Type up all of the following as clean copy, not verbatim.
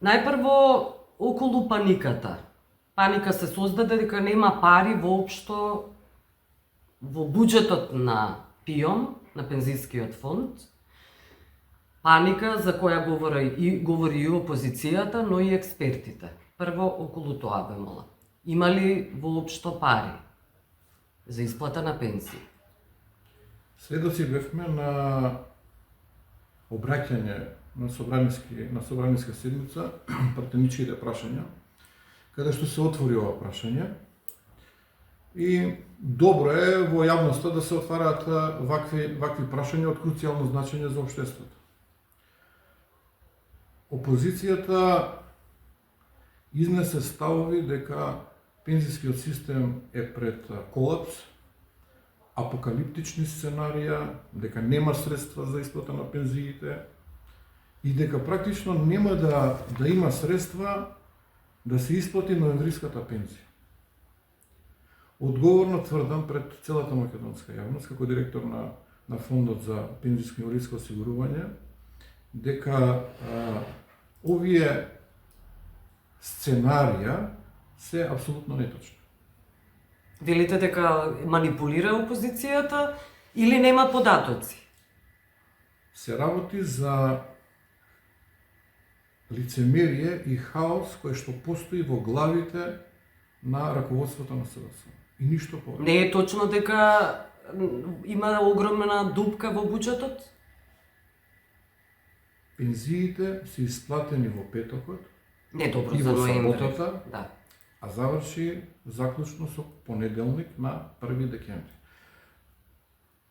Најпрво, околу паниката. Паника се создаде дека нема пари воопшто во буџетот на ПИОМ, на пензискиот фонд. Паника за која говори и опозицијата, но и експертите. Прво, околу тоа бемола. Има ли воопшто пари за исплата на пензии? Сведоци бевме на обраќање на собраниска седница, пратеничките прашања, каде што се отвори ова прашање. И добро е во јавноста да се отвараат вакви прашања од круцијално значење за општеството. Опозицијата изнесе ставови дека пензискиот систем е пред колапс, апокалиптични сценарија, дека нема средства за исплата на пензиите и дека практично нема да има средства да се исплати ноемвриската пензија. Одговорно тврдам пред целата македонска јавност, како директор на Фондот за пензиско и инвалидско осигурување, дека овие сценарија се апсолутно неточни. Велите дека манипулира опозицијата или нема податоци? Се работи за лицемерие и хаос кој што постои во главите на раководството на СДСМ. И ништо повеќе. Не е точно дека има огромна дупка во буџетот? Пензиите се исплатени во петокот Не добро и за во ноември. саботата, Да. а заврши заклучно со понеделник на 1 декември.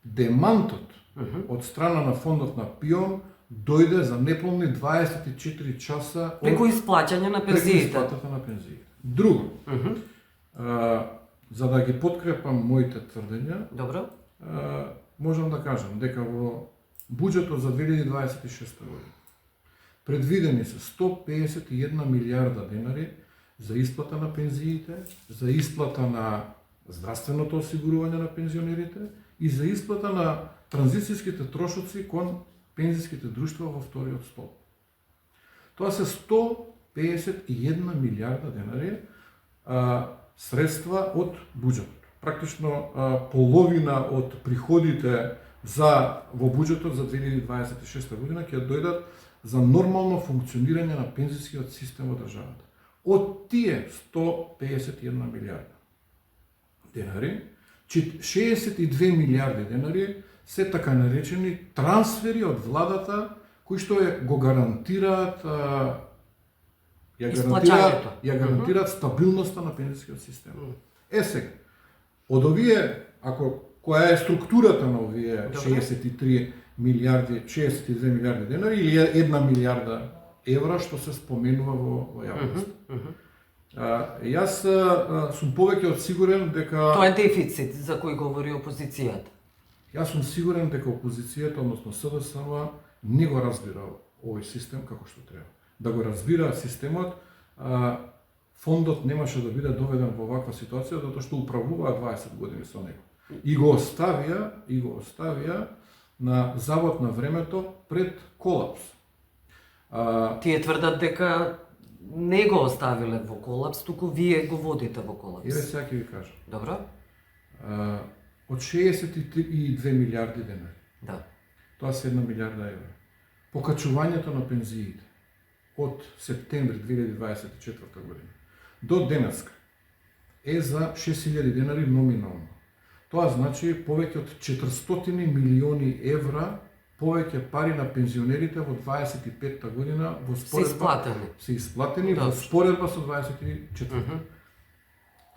Демантот од страна на фондот на ПИОМ дојде за неполни 24 часа Преку исплаќање на преку пензиите. исплатата на пензиите. Друго, за да ги подкрепам моите тврдења, Добро. можам да кажам дека во буџетот за 2026 година предвидени се 151 милиарда денари за исплата на пензиите, за исплата на здравственото осигурување на пензионерите и за исплата на транзицијските трошоци кон пензиските друштва во вториот столб. Тоа се 151 милиарда денари средства од буџетот. Практично половина од приходите во буџетот за 2026 година ќе дојдат за нормално функционирање на пензискиот систем во државата. Од тие 151 милиарда денари, 62 милиарди денари се така наречени трансфери од владата кои што го гарантираат ја гарантираат стабилноста на пензискиот систем. Сега, од овие, која е структурата на овие 62 милиарди денари или 1 милиарда евра што се споменува во јавност. Јас сум повеќе од сигурен дека Тоа е дефицит за кој говори опозицијата. Јас сум сигурен дека опозицијата, односно СДСМ, не го разбира овој систем како што треба. Да го разбира системот, фондот немаше да биде доведен во ваква ситуација, затоа што управуваа 20 години со него. И го оставија на завод на времето пред колапс. Тие тврдат дека не го оставиле во колапс, туку вие го водите во колапс. Еве сега ќе ви кажам. Добро? Од 62 милиарди денари. Да. Тоа се 1 милиарда евра. Покачувањето на пензиите од септември 2024 година до денеска е за 6000 денари номинално. Тоа значи повеќе од 400 милиони евра повеќе пари на пензионерите во 25-та година во споредба се исплатени во споредба со 24-та.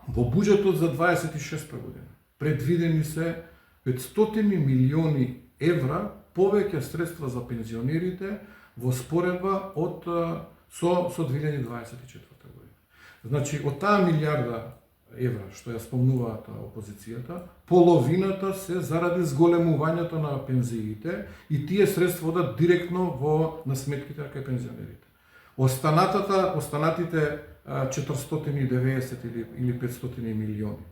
Во буџетот за 26-та година предвидени се 500 милиони евра повеќе средства за пензионерите во споредба со 2024 година. Значи, од таа милиарда евра што ја спомнуваат опозицијата, половината се заради зголемувањето на пензиите и тие средства одат директно на сметките кај пензионерите. Останатите 490 или 500 милиони.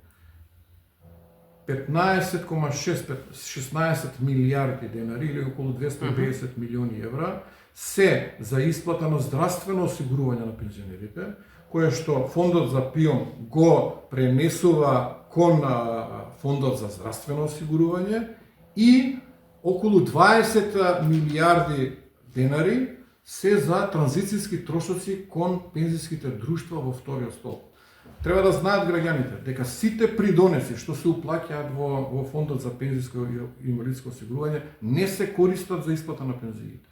15,16 милиарди денари или околу 250 милиони евра се за исплата на здравствено осигурување на пензионерите, кое што фондот за ПИОМ го пренесува кон фондот за здравствено осигурување и околу 20 милиарди денари се за транзицијски трошоци кон пензиските друштва во вториот столб. Треба да знаат граѓаните дека сите придонеси што се уплаќаат во фондот за пензиско и инвалидско осигурување не се користат за исплата на пензиите.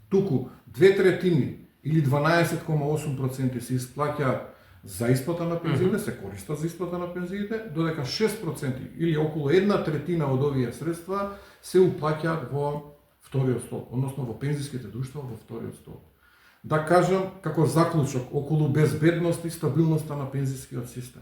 Туку 2/3 или 12,8% се исплаќаат за исплата на пензиите, се користат за исплата на пензиите, додека 6% или околу 1/3 од овие средства се уплаќаат во вториот столб, односно во пензиските друштва во вториот столб. Да кажам како заклучок околу безбедност и стабилноста на пензискиот систем.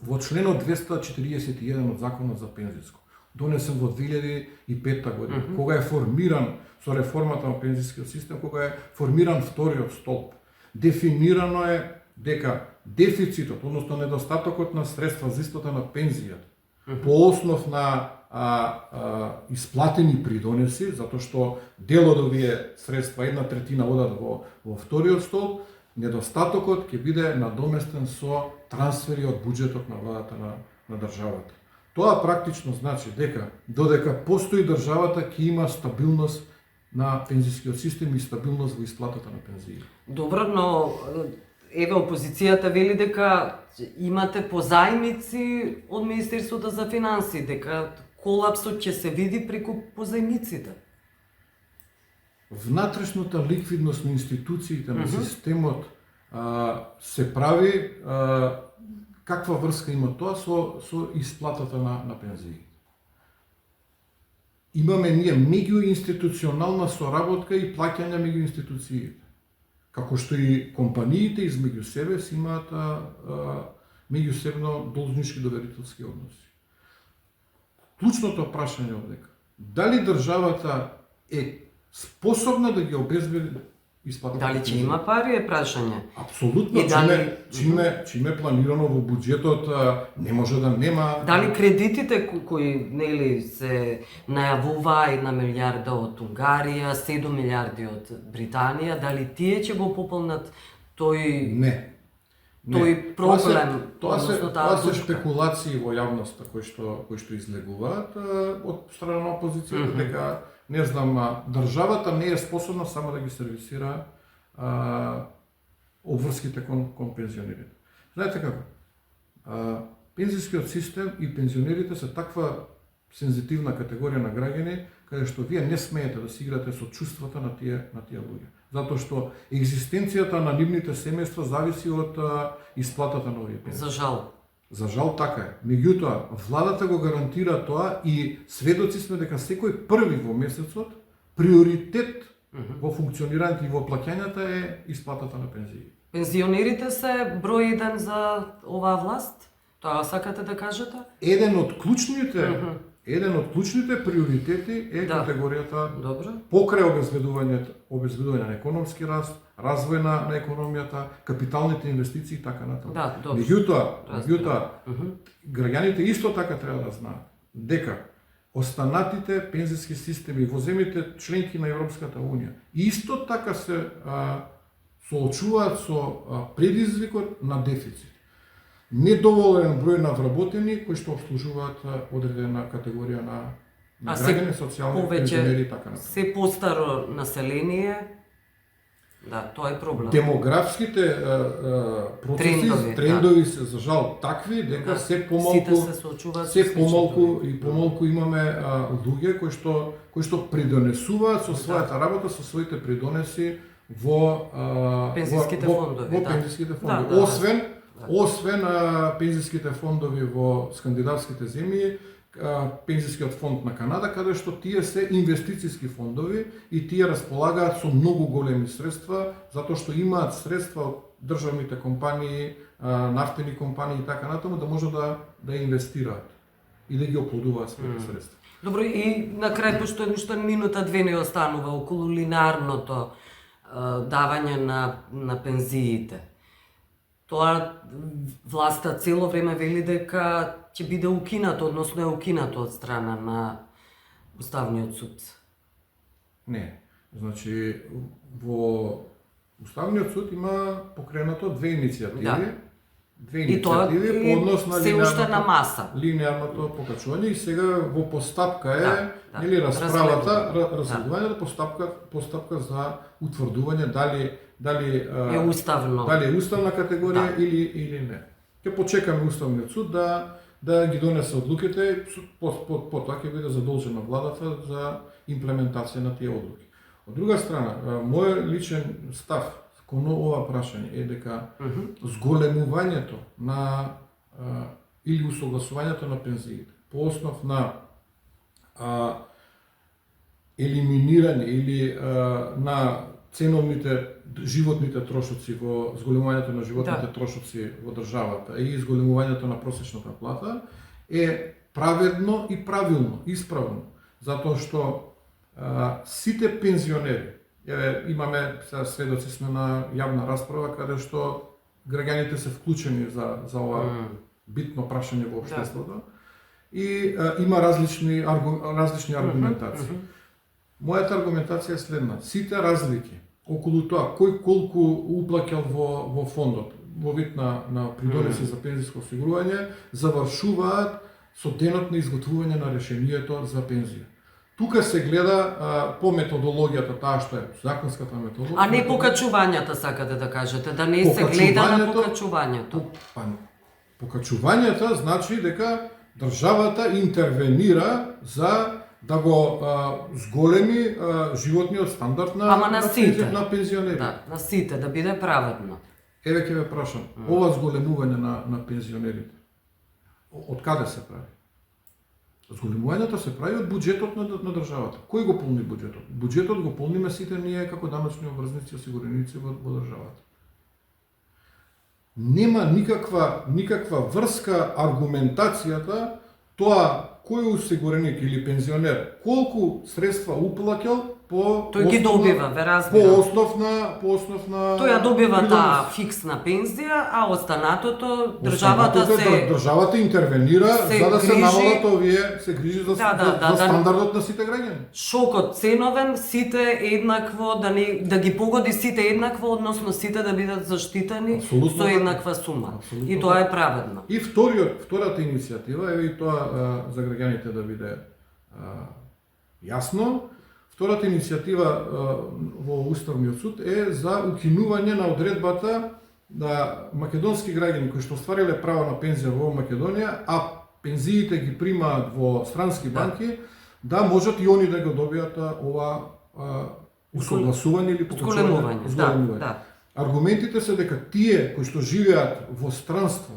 Во членот 241 од Законот за пензиско, донесен во 2005 година, кога е формиран со реформата на пензискиот систем, кога е формиран вториот столб, дефинирано е дека дефицитот, односно недостатокот на средства за исплата на пензијата по основ на исплатени придонеси, затоа што дел од овие средства, 1/3 одат во вториот столб, недостатокот ќе биде надоместен со трансфери од буџетот на владата на државата. Тоа практично значи дека додека постои државата ќе има стабилност на пензискиот систем и стабилност во исплатата на пензии. Добро, но еве опозицијата вели дека имате позајмици од Министерството за финансии, дека колапсот ќе се види преку позајмиците. Внатрешната ликвидност на институциите на системот се прави, каква врска има тоа со исплатата на пензии. Имаме ние меѓуинституционална соработка и плаќање меѓу институциите. Како што и компаниите измеѓу себе си имаат меѓусебно должнички доверителски односи. Клучното прашање овдека, дали државата е способна да ги обезбеди исплатата? Дали ќе има пари е прашање. Апсолутно, чиме планирано во буџетот не може да нема. Дали кредитите кои нели се најавува 1 милиарда од Унгарија, 7 милиарди од Британија, дали тие ќе го пополнат тој Не. тој проблем? Тоа се шпекулации во јавноста кои што излегуваат од страна на опозицијата, дека не знам, државата не е способна само да ги сервисира обврските кон пензионерите. Знаете како? Пензискиот систем и пензионерите се таква сензитивна категорија на граѓани, каде што вие не смеете да си играте со чувствата на тие луѓе. Затоа што екзистенцијата на нивните семејства зависи од исплатата на овие пензии. За жал. За жал така е. Меѓутоа, владата го гарантира тоа и сведоци сме дека секој први во месецот приоритет во функционирањето и во плаќањата е исплатата на пензии. Пензионерите се број 1 за оваа власт? Тоа сакате да кажете? Еден од клучните приоритети е категоријата Добро. покрај обезбедување на економски раст, развој на економијата, капиталните инвестиции и така натаму. Да, добро. Меѓутоа, граѓаните исто така треба да знаат дека останатите пензиски системи во земјите членки на Европската унија исто така се соочуваат со предизвикот на дефицит. Недоволен број на вработени кои што обслужуваат одредена категорија на граѓани, социјални пензионери и така натаму. Се постаро население, да, тоа е проблем. Демографските трендови се за жал такви дека се помалку имаме луѓе кои што придонесуваат со својата работа, со своите придонеси во пензиските фондови. Освен пензиските фондови во скандинавските земји, пензискиот фонд на Канада, каде што тие се инвестициски фондови и тие располагаат со многу големи средства, затоа што имаат средства од државните компании, нафтени компании и така натаму, да може да инвестираат и да ги оплодуваат своите средства. Добро, и на крај, пошто ништо минута две не останува околу линарното давање на пензиите. Тоа власта цело време вели дека ќе биде укинато, односно е укинато од страна на Уставниот суд. Не. Значи, во Уставниот суд има покренато две иницијативи. Да. Две И тоа иницијативи по однос на се уште на маса. линеарното покачување и сега во постапка е Да, или расправата, разгледување. разследувањето, постапка за утврдување дали Е уставно. дали е уставна категорија Да. или не. Ќе почекаме Уставниот суд да ги донесе одлуките, потоа ќе биде задолжена владата за имплементација на тие одлуки. Од друга страна, мојот личен став кон ова прашање е дека зголемувањето на или усогласувањето на пензиите по основ на елиминирање или на животните трошоци во зголемувањето на животните трошоци во државата и зголемувањето на просечната плата е праведно и правилно, исправно, затоа што сите пензионери, имаме, сега сведоци сме на јавна расправа каде што граѓаните се вклучени за ова битно прашање во општеството и има различни аргументации. Мојата аргументација е следна. Сите разлики околу тоа кој колку уплаќал во фондот во вид на придонеси за пензиско осигурување завршуваат со денот на изготвување на решението за пензија. Тука се гледа по методологијата, таа што е законската методологија. А не покачувањата сакате да кажете, да не се гледа на покачувањето. Покачувањата значи дека државата интервенира за да го зголеми животниот стандард на пензионерите. Да, на сите, да биде праведно. Еве ќе ве прашам, ова зголемување на пензионерите, од каде се прави? Зголемувањето се прави од буџетот на државата. Кој го полни буџетот? Буџетот го полниме сите ние како даночни обврзници, осигуреници во државата. Нема никаква врска аргументацијата тоа кој осигуреник или пензионер колку средства уплаќал тој ги добива, ве разбирам. По основ на тој ја добива таа фиксна пензија, а останатото државата интервенира за да се намалат овие, се грижи за стандардот на сите граѓани. Шокот ценовен, сите еднакво да ги погоди сите еднакво, односно сите да бидат заштитени со еднаква сума. И тоа е праведно. И втората иницијатива, еве и тоа за граѓаните да биде јасно. Втората иницијатива во Уставниот суд е за укинување на одредбата да македонски граѓани кои што оствариле право на пензија во Македонија, а пензиите ги примаат во странски банки, да можат и они да го добијат ова усогласување или покачување. Аргументите се дека тие кои што живеат во странство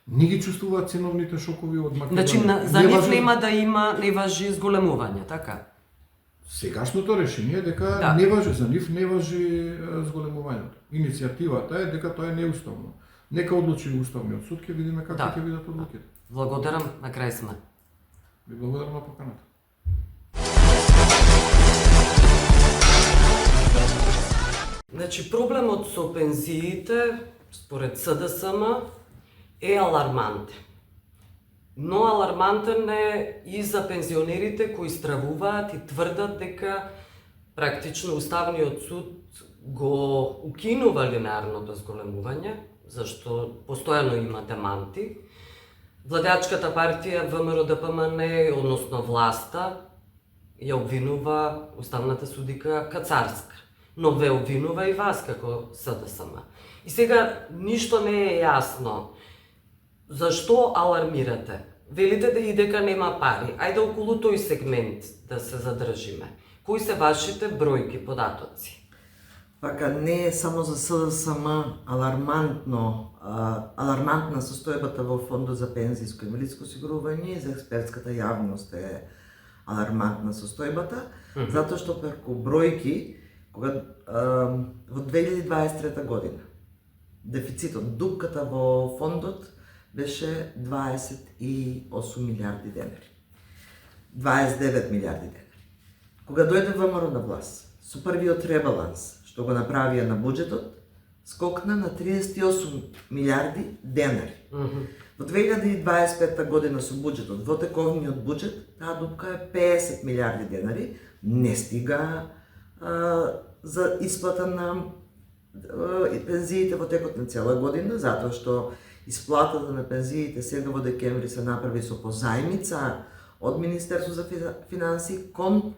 не ги чувствуваат ценовните шокови од Македонија. Значи за нив не важи зголемување, така? Сегашното решение е дека за нив не важи зголемувањето. Иницијативата е дека тоа е неуставно. Нека одлучи Уставниот суд, ќе видиме како ќе бидат одлуките. Благодарам, на крај сме. Ви благодарам на поканата. Значи проблемот со пензиите според СДСМ е алармантен. Но алармантен е и за пензионерите кои стравуваат и тврдат дека практично Уставниот суд го укинува линеарното зголемување, зашто постојано има деманти. Владеачката партија ВМРО-ДПМН, односно власта, ја обвинува уставната судика Кацарска, но ве обвинува и вас како СДСМ. И сега ништо не е јасно. Зашто алармирате? Велите и дека нема пари. Ајде околу тој сегмент да се задржиме. Кои се вашите бројки, податоци? Вака, не е само за СДСМ алармантна состојбата во Фондот за пензиско и инвалидско осигурување, и за експертската јавност е алармантна состојбата, затоа што преку бројки, кога во 2023 година дефицитот, дупката во фондот беше 28 милиарди денари. 29 милиарди денари. Кога дојде ВМРО на власт, со првиот ребаланс, што го направија на буџетот, скокна на 38 милиарди денари. Во 2025 година со буџетот, во тековниот буџет, таа дупка е 50 милиарди денари, не стига за исплата на пензиите во текот на цела година, затоа што исплатата на пензиите сега во декември се направи со позајмица од Министерство за финансии кон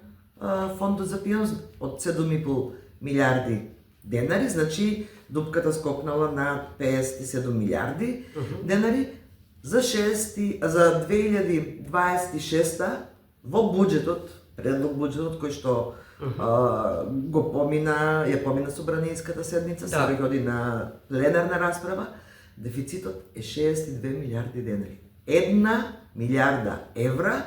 фондот за ПИОН од 7,5 милиарди денари, значи дупката скокнала на 57 милиарди денари. За 2026 во буџетот, предлог буџетот кој што ја помина собранијската седница, сега годи на пленарна расправа, дефицитот е 62 милиарди денари. 1 милиарда евра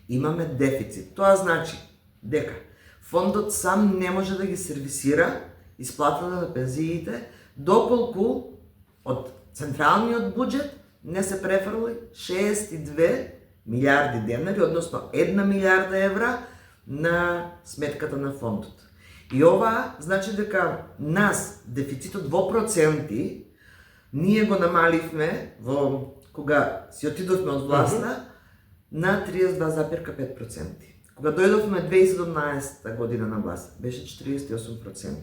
имаме дефицит. Тоа значи дека фондот сам не може да ги сервисира исплатата на пензиите доколку од централниот буџет не се префрли 62 милиарди денари, односно 1 милиарда евра на сметката на фондот. И ова значи дека нас дефицитот во проценти ние го намаливме кога си отидовме од власта на 32,5%. Кога дојдовме 2017 година на власт беше 48%.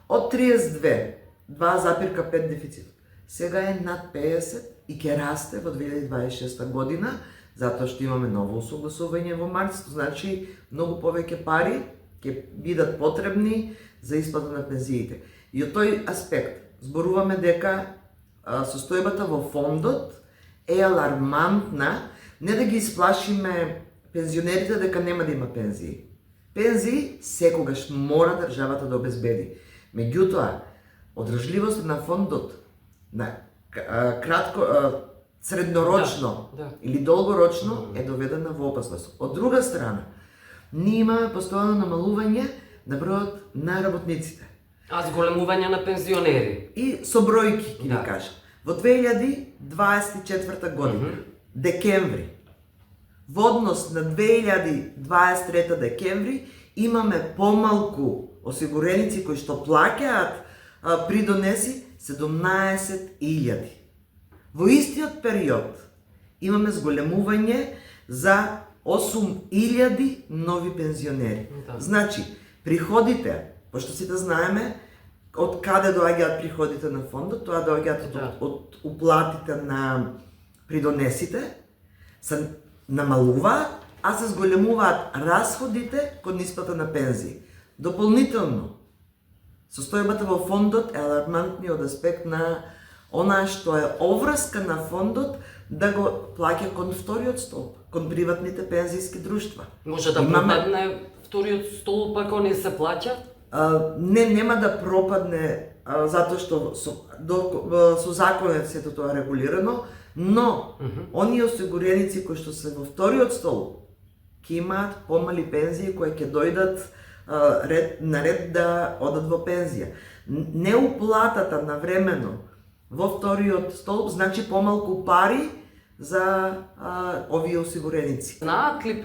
Од 32, 2,5 дефицит. Сега е над 50 и ќе расте во 2026 година, затоа што имаме ново усогласување во март, значи многу повеќе пари ќе бидат потребни за исплата на пензиите. И од тој аспект зборуваме дека состојбата во фондот е алармантна, не да ги исплашиме пензионерите дека нема да има пензии. Пензии секогаш мора државата да обезбеди. Меѓутоа, одржливост на фондот на среднорочно или долгорочно е доведена во опасност. Од друга страна, ние имаме постојано намалување на бројот на работниците. А зголемување на пензионери. И со бројки, ќе ви кажам. Во 2024 година, декември, во однос на 2023 декември, имаме помалку осигуреници кои што плаќаат придонеси 17.000. Во истиот период имаме зголемување за 8.000 нови пензионери. Значи, приходите, пошто сите знаеме, од каде доаѓаат приходите на фондот, тоа доаѓаат од уплатите на придонесите, се намалуваат, а се зголемуваат расходите кон исплата на пензии. Дополнително, состојбата во фондот е алармантниот аспект на онаа што е оврска на фондот да го плаќа кон вториот столб, кон приватните пензиски друштва. Може да пропадне вториот столб ако не се плаќа? Нема да пропадне затоа што со законот сето тоа регулирано, но оние осигуреници кои што се во вториот столб ќе имаат помали пензии кои ќе дојдат наред да одат во пензија. Неуплатата на времено во вториот столб значи помалку пари за овие осигуреници. Знаат ли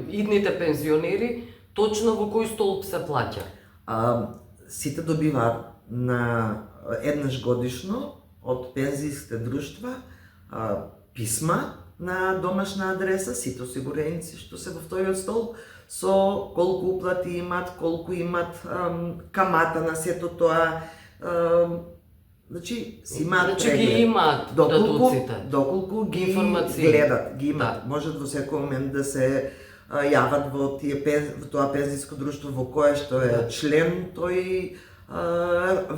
идните пензионери точно во кој столб се плаќа? Сите добиваат на еднаш годишно од пензијските друштва писма на домашна адреса, сите осигуреници што се во вториот столб, со колку уплати имат, колку имат камата на сето тоа, значи си имаат преглед. Ги имаат доколку ги информации гледат, ги имат. Можат во секој момент да се јават во тоа пензиско друштво во кое што е член тој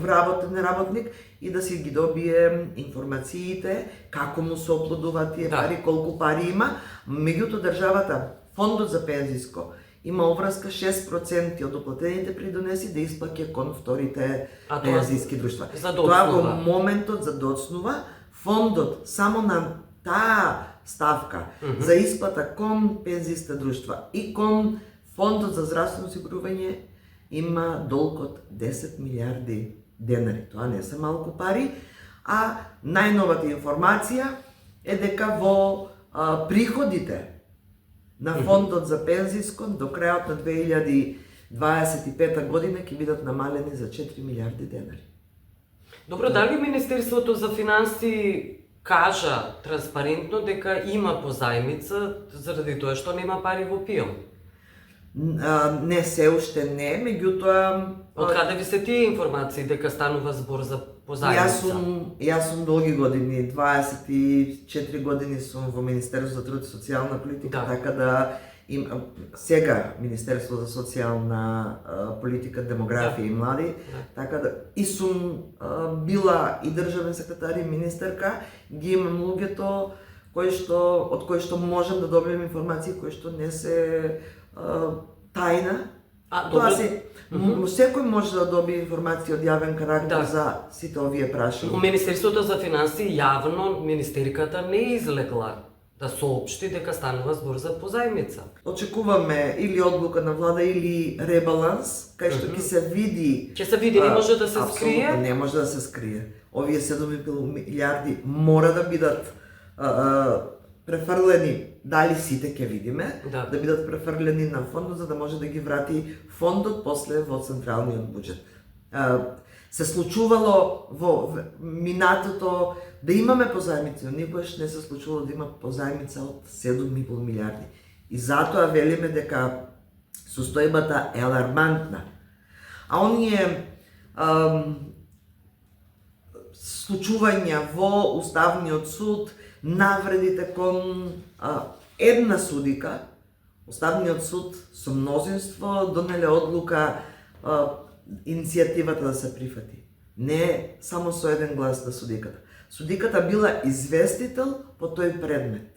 вработен работник и да си ги добие информациите како му се оплодуваат тие пари, колку пари има. Меѓутоа државата, фондот за пензиско, има оврска 6% од оплатените придонеси да исплаќа кон вторите пензиски друштва. Тоа во моментот за доцнува, фондот само на таа ставка за исплата кон пензијските друштва и кон фондот за здравствено осигурување има долг од 10 милиарди денари. Тоа не се малку пари, а најновата информација е дека во приходите на фондот за пензиско до крајот на 2025 година ќе бидат намалени за 4 милиарди денари. Добро, дали Министерството за финансии кажа транспарентно дека има позајмица заради тоа што нема пари во ПИОН? Не се уште не, меѓутоа Од каде ви се тие информации дека станува збор за позајмица? Јас сум долги години, 24 години сум во Министерство за труд и социјална политика, Да. така да сега Министерство за социјална политика, демографија и млади, така да и сум била и државен секретар и министерка, ги имам луѓето од кои што можам да добием информации кои што не се тајна. Тоа се секој може да добие информација од јавен карактер за сите овие прашања. У Министерството за финансии јавно министерката не излегла да соопшти дека станува збор за позајмица. Очекуваме или одлука на влада или ребаланс, кај што ќе се види. Ќе се види, не може да се скрие? Апсолутно не може да се скрие. Овие 7,5 милиарди мора да бидат префрлени, дали сите ќе видиме, да бидат префрлени на фондот за да може да ги врати фондот после во централниот буџет. Се случувало во минатото да имаме позајмица, никогаш не се случувало да има позајмица од 7,5 милиарди. И затоа велиме дека состојбата е алармантна. А оние случувања во Уставниот суд, навредите кон една судика, Уставниот суд со мнозинство донеле одлука иницијативата да се прифати. Не само со еден глас на судиката. Судиката била известител по тој предмет.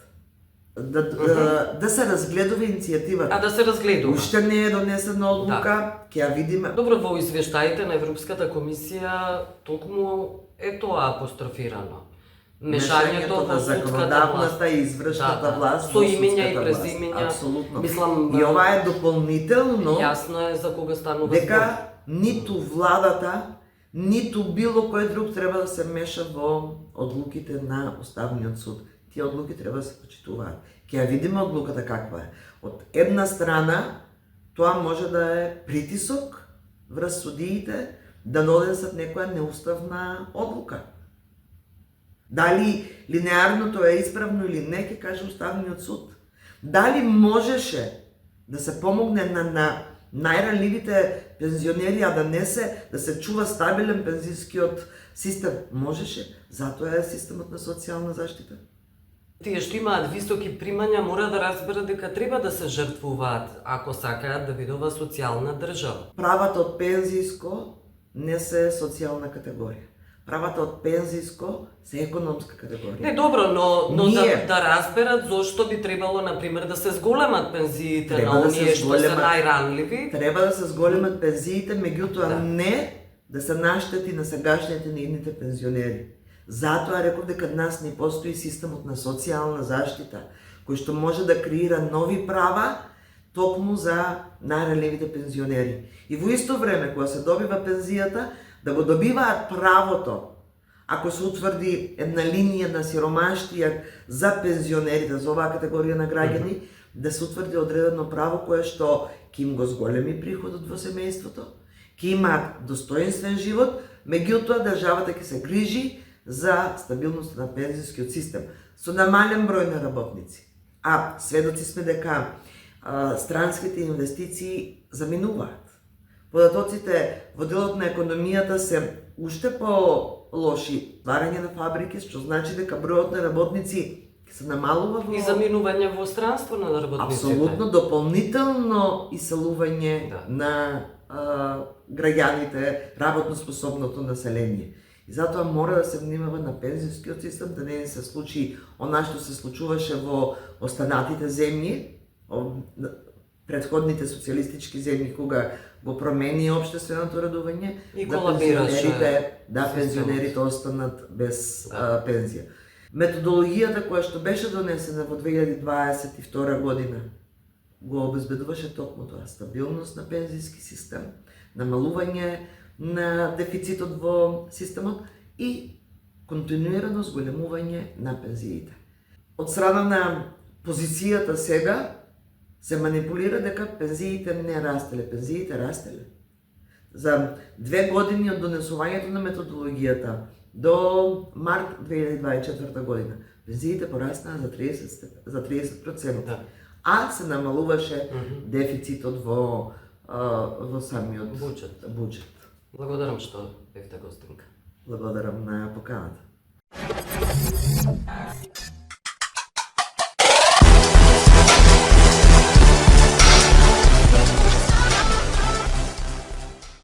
Да се разгледува иницијативата. Да се разгледува. Уште не е донесена одлука, ќе ја видиме. Добро, во извештаите на Европската комисија токму е тоа апострофирано. Мешањето на законодавната и извршната власт со имења и презимења. Апсолутно. Мислам, и ова е дополнително. Јасно е за кога станува дека ниту владата, ниту било кој друг треба да се меша во одлуките на Уставниот суд. Тие одлуки треба да се почитуваат. Ќе ја видиме одлуката каква е. Од една страна, тоа може да е притисок врз судиите да донесат некоја неуставна одлука. Дали линеарното е исправно или не, ќе каже Уставниот суд. Дали можеше да се помогне на најранливите пензионери, а да се чува стабилен пензискиот систем? Можеше. Затоа е системот на социјална заштита. Тие што имаат високи примања мора да разберат дека треба да се жртвуваат ако сакаат да видува социјална држава. Правата од пензиско не се социјална категорија. Правата од пензиско се економска категорија. Не, добро, но да разберат зошто би требало, например, да се зголемат пензиите на оние што се најранливи. Треба да се зголемат пензиите, меѓутоа не да се наштети на сегашните нивните пензионери. Затоа реков дека нас не постои системот на социјална заштита, кој што може да креира нови права токму за најранливите пензионери. И во исто време, кога се добива пензијата, да го добиваат правото, ако се утврди една линија на сиромаштија за пензионерите, за оваа категорија на граѓани, да се утврди одредено право кое што ќе им го зголеми приходот во семејството, ќе имаат достоинствен живот, меѓутоа државата ќе се грижи за стабилност на пензискиот систем, со намален број на работници. А сведоци сме дека странските инвестиции заминуваат. Податоците во делот на економијата се уште по-лоши, тварање на фабрики, што значи дека бројот на работници ќе се намалува и заминување во странство на работниците. Апсолутно дополнително иселување на граѓаните, работно способното население. И затоа мора да се внимава на пензискиот систем, да не се случи она што се случуваше во останатите земји, предходните социјалистички земји, кога го промени општественото редување, пензионерите останат без пензија. Методологијата која што беше донесена во 2022 година го обезбедуваше токму тоа, стабилност на пензиски систем, намалување на дефицитот во системот и континуирано зголемување на пензиите. Од страна на позицијата сега се манипулира дека пензиите не растеле, пензиите растеле. За 2 години од донесувањето на методологијата до март 2024 година, пензиите пораснаа за 30%. а се намалуваше дефицитот во самиот буџет. Благодарам што бевте гостинка. Благодарам на поканата.